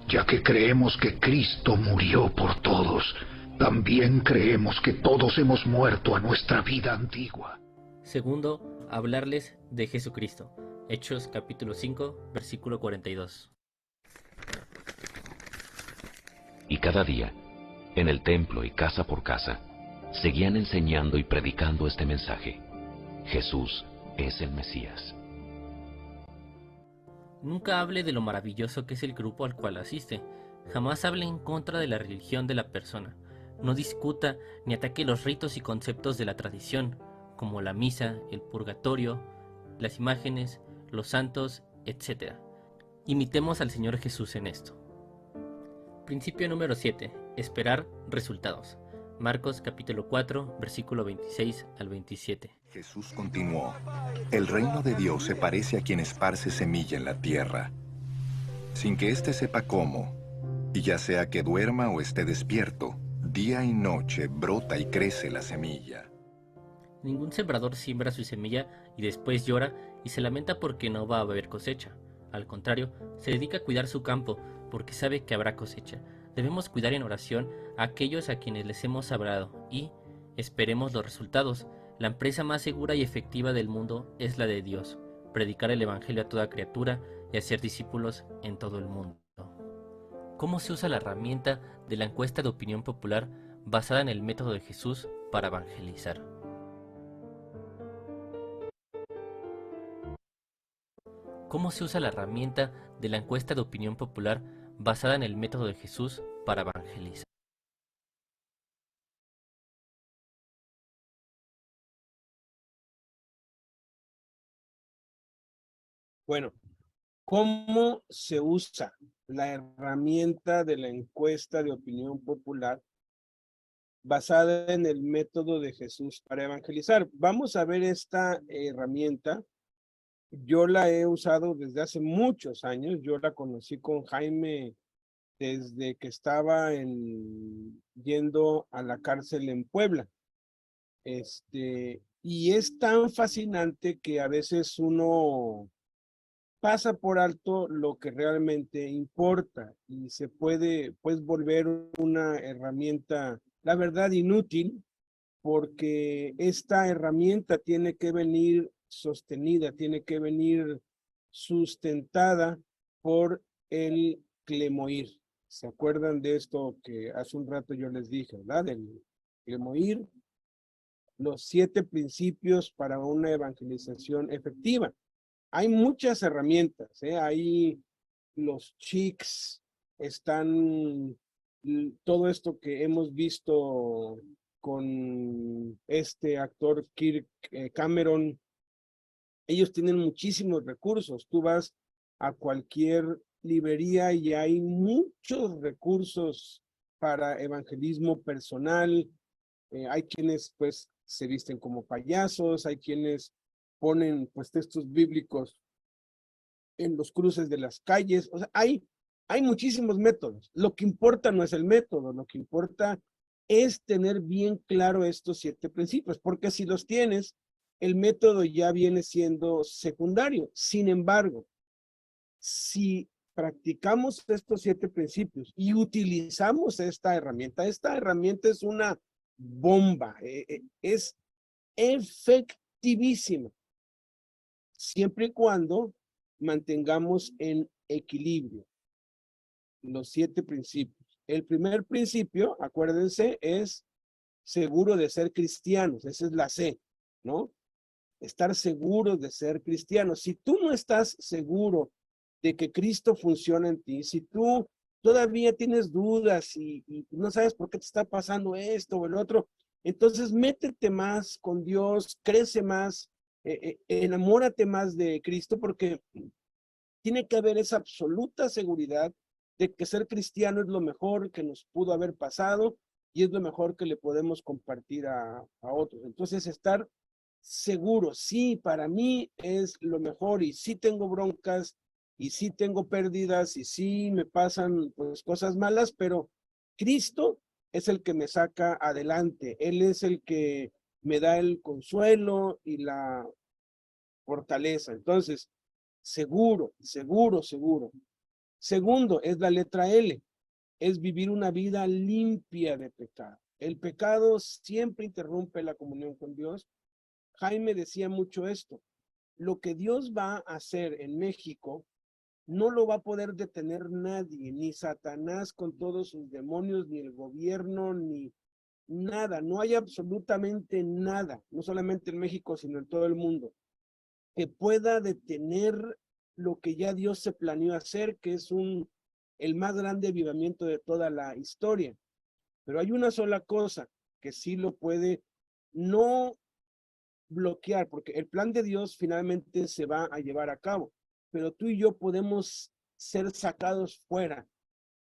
[SPEAKER 3] Ya que creemos que Cristo murió por todos, también creemos que todos hemos muerto a nuestra vida antigua.
[SPEAKER 2] Segundo, hablarles de Jesucristo. Hechos capítulo 5, versículo 42.
[SPEAKER 8] Y cada día, en el templo y casa por casa, seguían enseñando y predicando este mensaje: Jesús es el Mesías.
[SPEAKER 2] Nunca hable de lo maravilloso que es el grupo al cual asiste. Jamás hable en contra de la religión de la persona. No discuta ni ataque los ritos y conceptos de la tradición, como la misa, el purgatorio, las imágenes, los santos, etc. Imitemos al Señor Jesús en esto. Principio número 7. Esperar resultados. Marcos capítulo 4, versículo 26 al 27.
[SPEAKER 7] Jesús continuó: el reino de Dios se parece a quien esparce semilla en la tierra, sin que éste sepa cómo, y ya sea que duerma o esté despierto, día y noche brota y crece la semilla.
[SPEAKER 2] Ningún sembrador siembra su semilla y después llora y se lamenta porque no va a haber cosecha. Al contrario, se dedica a cuidar su campo porque sabe que habrá cosecha. Debemos cuidar en oración a aquellos a quienes les hemos hablado y esperemos los resultados. La empresa más segura y efectiva del mundo es la de Dios: predicar el evangelio a toda criatura y hacer discípulos en todo el mundo. ¿Cómo se usa la herramienta de la encuesta de opinión popular basada en el método de Jesús para evangelizar? ¿Cómo se usa la herramienta de la encuesta de opinión popular basada en el método de Jesús para evangelizar?
[SPEAKER 1] Bueno, ¿cómo se usa la herramienta de la encuesta de opinión popular basada en el método de Jesús para evangelizar? Vamos a ver esta herramienta. Yo la he usado desde hace muchos años. Yo la conocí con Jaime desde que estaba yendo a la cárcel en Puebla. Y es tan fascinante que a veces uno pasa por alto lo que realmente importa y se puede, pues, volver una herramienta, la verdad, inútil, porque esta herramienta tiene que venir sostenida, tiene que venir sustentada por el clemoir. ¿Se acuerdan de esto que hace un rato yo les dije, verdad? El clemoir, los 7 principios para una evangelización efectiva. Hay muchas herramientas, ¿eh? Hay los CHICS, están todo esto que hemos visto con este actor Kirk Cameron. Ellos tienen muchísimos recursos. Tú vas a cualquier librería y hay muchos recursos para evangelismo personal. Hay quienes pues se visten como payasos, hay quienes ponen pues textos bíblicos en los cruces de las calles. O sea, hay muchísimos métodos. Lo que importa no es el método, lo que importa es tener bien claro estos 7 principios, porque si los tienes, el método ya viene siendo secundario. Sin embargo, si practicamos estos 7 principios y utilizamos esta herramienta es una bomba, es efectivísima, siempre y cuando mantengamos en equilibrio los 7 principios. El primer principio, acuérdense, es seguro de ser cristianos. Esa es la C, ¿no? Estar seguros de ser cristianos. Si tú no estás seguro de que Cristo funciona en ti, si tú todavía tienes dudas y no sabes por qué te está pasando esto o el otro, entonces métete más con Dios, crece más, enamórate más de Cristo, porque tiene que haber esa absoluta seguridad de que ser cristiano es lo mejor que nos pudo haber pasado y es lo mejor que le podemos compartir a otros. Entonces, estar seguro, sí, para mí es lo mejor y sí tengo broncas y sí tengo pérdidas y sí me pasan pues cosas malas, pero Cristo es el que me saca adelante. Él es el que me da el consuelo y la fortaleza. Entonces, seguro, seguro, seguro. Segundo, es la letra L, es vivir una vida limpia de pecado. El pecado siempre interrumpe la comunión con Dios. Jaime decía mucho esto. Lo que Dios va a hacer en México no lo va a poder detener nadie, ni Satanás con todos sus demonios, ni el gobierno, ni nada. No hay absolutamente nada, no solamente en México, sino en todo el mundo, que pueda detener lo que ya Dios se planeó hacer, que es el más grande avivamiento de toda la historia. Pero hay una sola cosa que sí lo puede no bloquear, porque el plan de Dios finalmente se va a llevar a cabo, pero tú y yo podemos ser sacados fuera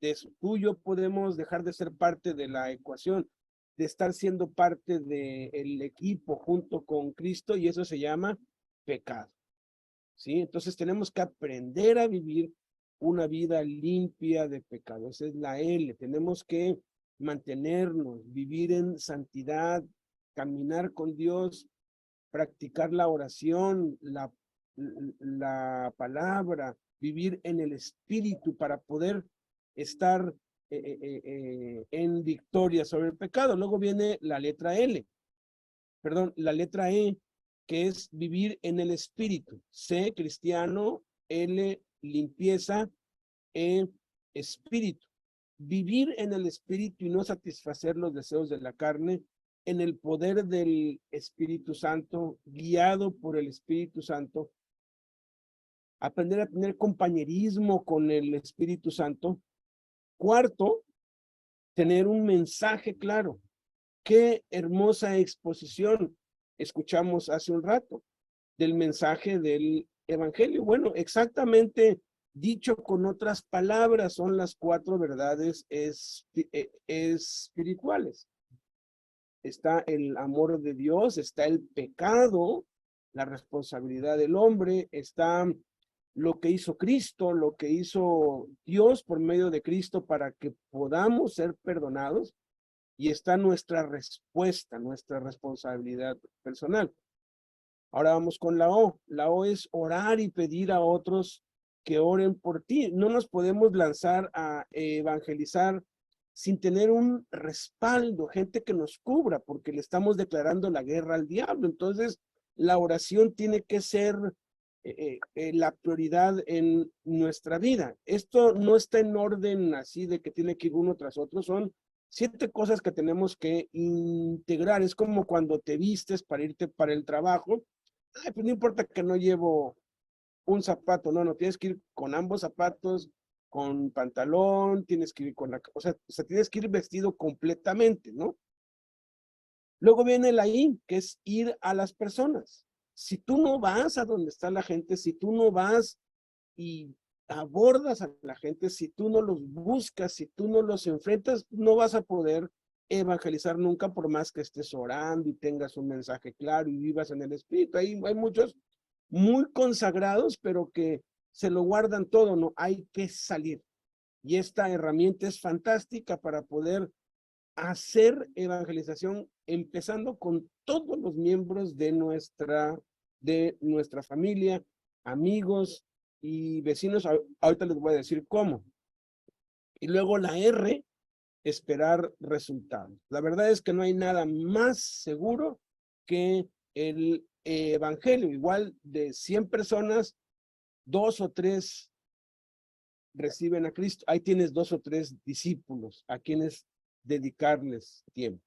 [SPEAKER 1] de eso. Tú y yo podemos dejar de ser parte de la ecuación, de estar siendo parte del equipo junto con Cristo, y eso se llama pecado. ¿Sí? Entonces tenemos que aprender a vivir una vida limpia de pecado. Esa es la L. Tenemos que mantenernos, vivir en santidad, caminar con Dios, practicar la oración, la palabra, vivir en el Espíritu para poder estar en victoria sobre el pecado. Luego viene la letra L, perdón, la letra E, que es vivir en el Espíritu. C, cristiano, L, limpieza, E, Espíritu. Vivir en el Espíritu y no satisfacer los deseos de la carne, en el poder del Espíritu Santo, guiado por el Espíritu Santo. Aprender a tener compañerismo con el Espíritu Santo. Cuarto, tener un mensaje claro. Qué hermosa exposición escuchamos hace un rato del mensaje del Evangelio. Bueno, exactamente dicho con otras palabras, son las 4 verdades espirituales. Está el amor de Dios, está el pecado, la responsabilidad del hombre, está lo que hizo Cristo, lo que hizo Dios por medio de Cristo para que podamos ser perdonados, y está nuestra respuesta, nuestra responsabilidad personal. Ahora vamos con la O. La O es orar y pedir a otros que oren por ti. No nos podemos lanzar a evangelizar sin tener un respaldo, gente que nos cubra, porque le estamos declarando la guerra al diablo. Entonces, la oración tiene que ser la prioridad en nuestra vida. Esto no está en orden así de que tiene que ir uno tras otro, son 7 cosas que tenemos que integrar. Es como cuando te vistes para irte para el trabajo. Ay, pues no importa que no llevo un zapato, no, tienes que ir con ambos zapatos, con pantalón, tienes que ir con la, o sea, tienes que ir vestido completamente, ¿no? Luego viene la I, que es ir a las personas. Si tú no vas a donde está la gente, si tú no vas y abordas a la gente, si tú no los buscas, si tú no los enfrentas, no vas a poder evangelizar nunca, por más que estés orando y tengas un mensaje claro y vivas en el Espíritu. Hay muchos muy consagrados, pero que se lo guardan todo, ¿no? Hay que salir. Y esta herramienta es fantástica para poder hacer evangelización, empezando con todos los miembros de nuestra familia, amigos y vecinos. Ahorita les voy a decir cómo. Y luego la R, esperar resultados. La verdad es que no hay nada más seguro que el evangelio. Igual de 100 personas, 2 o 3 reciben a Cristo. Ahí tienes 2 o 3 discípulos a quienes dedicarles tiempo.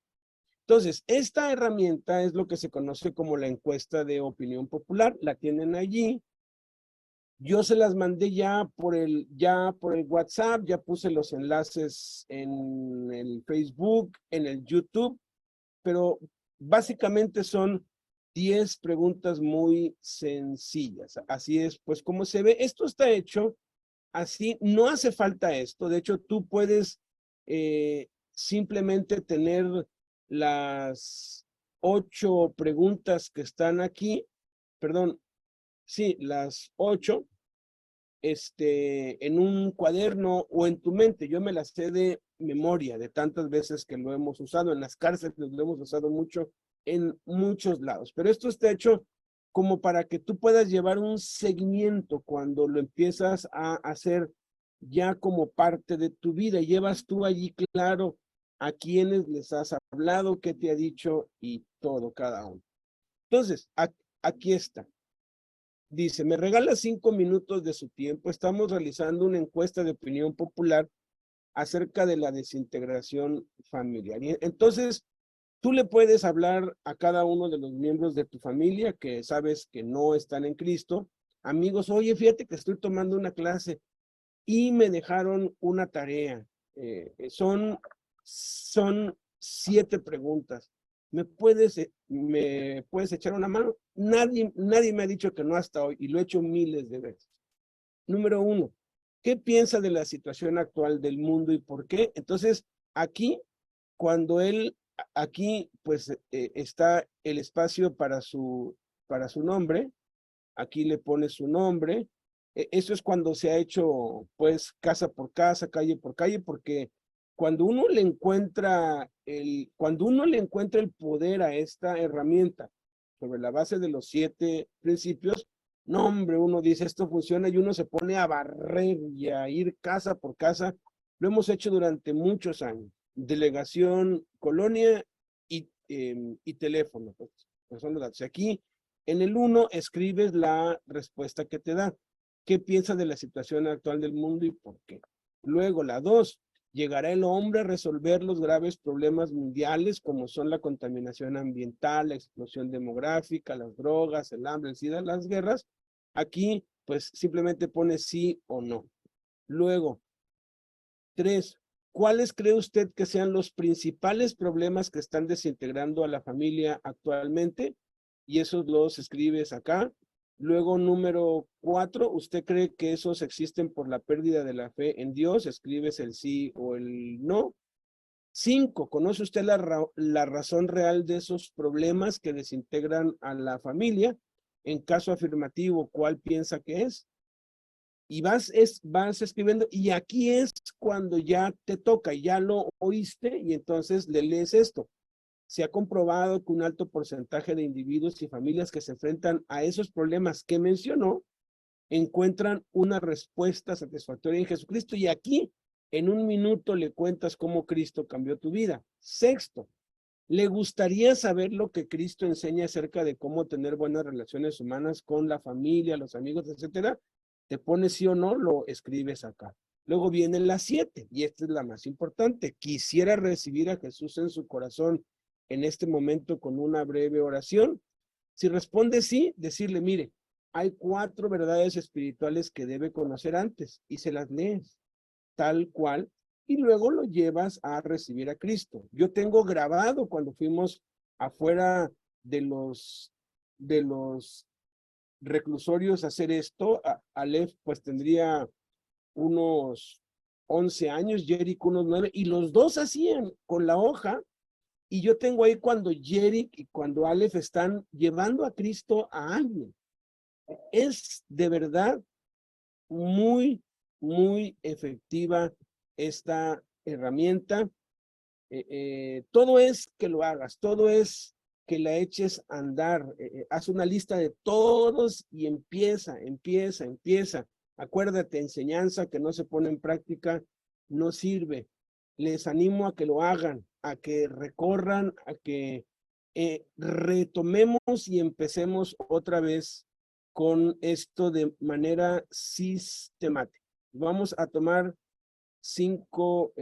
[SPEAKER 1] Entonces, esta herramienta es lo que se conoce como la encuesta de opinión popular. La tienen allí. Yo se las mandé ya por el WhatsApp, ya puse los enlaces en el Facebook, en el YouTube, pero básicamente son 10 preguntas muy sencillas. Así es, pues, como se ve. Esto está hecho así, no hace falta esto. De hecho, tú puedes simplemente tener las 8 preguntas que están aquí, perdón, sí, las 8, en un cuaderno o en tu mente. Yo me las sé de memoria, de tantas veces que lo hemos usado. En las cárceles lo hemos usado mucho, en muchos lados. Pero esto está hecho como para que tú puedas llevar un seguimiento cuando lo empiezas a hacer ya como parte de tu vida. Llevas tú allí claro a quiénes les has hablado, qué te ha dicho y todo, cada uno. Entonces, aquí está. Dice, me regala 5 minutos de su tiempo. Estamos realizando una encuesta de opinión popular acerca de la desintegración familiar. Y entonces, tú le puedes hablar a cada uno de los miembros de tu familia que sabes que no están en Cristo. Amigos, oye, fíjate que estoy tomando una clase y me dejaron una tarea. Son 7 preguntas. ¿Me puedes echar una mano? Nadie me ha dicho que no hasta hoy, y lo he hecho miles de veces. Número 1, ¿qué piensa de la situación actual del mundo y por qué? Entonces, aquí, pues está el espacio para su nombre. Aquí le pone su nombre. Eso es cuando se ha hecho, pues, casa por casa, calle por calle, porque cuando uno le encuentra el poder a esta herramienta sobre la base de los 7 principios, no, hombre, uno dice, esto funciona, y uno se pone a barrer y a ir casa por casa. Lo hemos hecho durante muchos años. Delegación, colonia y teléfono, pues son los datos. Aquí, en el 1, escribes la respuesta que te da. ¿Qué piensas de la situación actual del mundo y por qué? Luego, la 2, ¿llegará el hombre a resolver los graves problemas mundiales como son la contaminación ambiental, la explosión demográfica, las drogas, el hambre, el SIDA, las guerras? Aquí, pues, simplemente pones sí o no. Luego, 3, ¿cuáles cree usted que sean los principales problemas que están desintegrando a la familia actualmente? Y esos los escribes acá. Luego, número 4, ¿usted cree que esos existen por la pérdida de la fe en Dios? Escribes el sí o el no. 5, ¿conoce usted la razón real de esos problemas que desintegran a la familia? En caso afirmativo, ¿cuál piensa que es? Y vas escribiendo, y aquí es cuando ya te toca, ya lo oíste, y entonces le lees esto. Se ha comprobado que un alto porcentaje de individuos y familias que se enfrentan a esos problemas que mencionó encuentran una respuesta satisfactoria en Jesucristo. Y aquí En un minuto le cuentas cómo Cristo cambió tu vida. Sexto, ¿le gustaría saber lo que Cristo enseña acerca de cómo tener buenas relaciones humanas con la familia, los amigos, etcétera? Te pones sí o no, lo escribes acá. Luego vienen las 7, y esta es la más importante. Quisiera recibir a Jesús en su corazón en este momento con una breve oración. Si responde sí, decirle, mire, hay 4 verdades espirituales que debe conocer antes, y se las lees, tal cual, y luego lo llevas a recibir a Cristo. Yo tengo grabado cuando fuimos afuera de los reclusorios a hacer esto. Aleph pues tendría unos 11 años, Jerick unos 9, y los dos hacían con la hoja, y yo tengo ahí cuando Jerick y cuando Aleph están llevando a Cristo a alguien. Es de verdad muy, muy efectiva esta herramienta. Todo es que lo hagas, todo es que la eches a andar. Haz una lista de todos y empieza. Acuérdate, enseñanza que no se pone en práctica no sirve. Les animo a que lo hagan, a que recorran, a que retomemos y empecemos otra vez con esto de manera sistemática. Vamos a tomar 5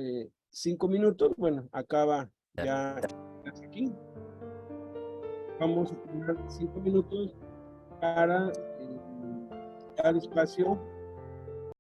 [SPEAKER 1] minutos. Bueno, acaba ya aquí. Vamos a tomar 5 minutos para dar espacio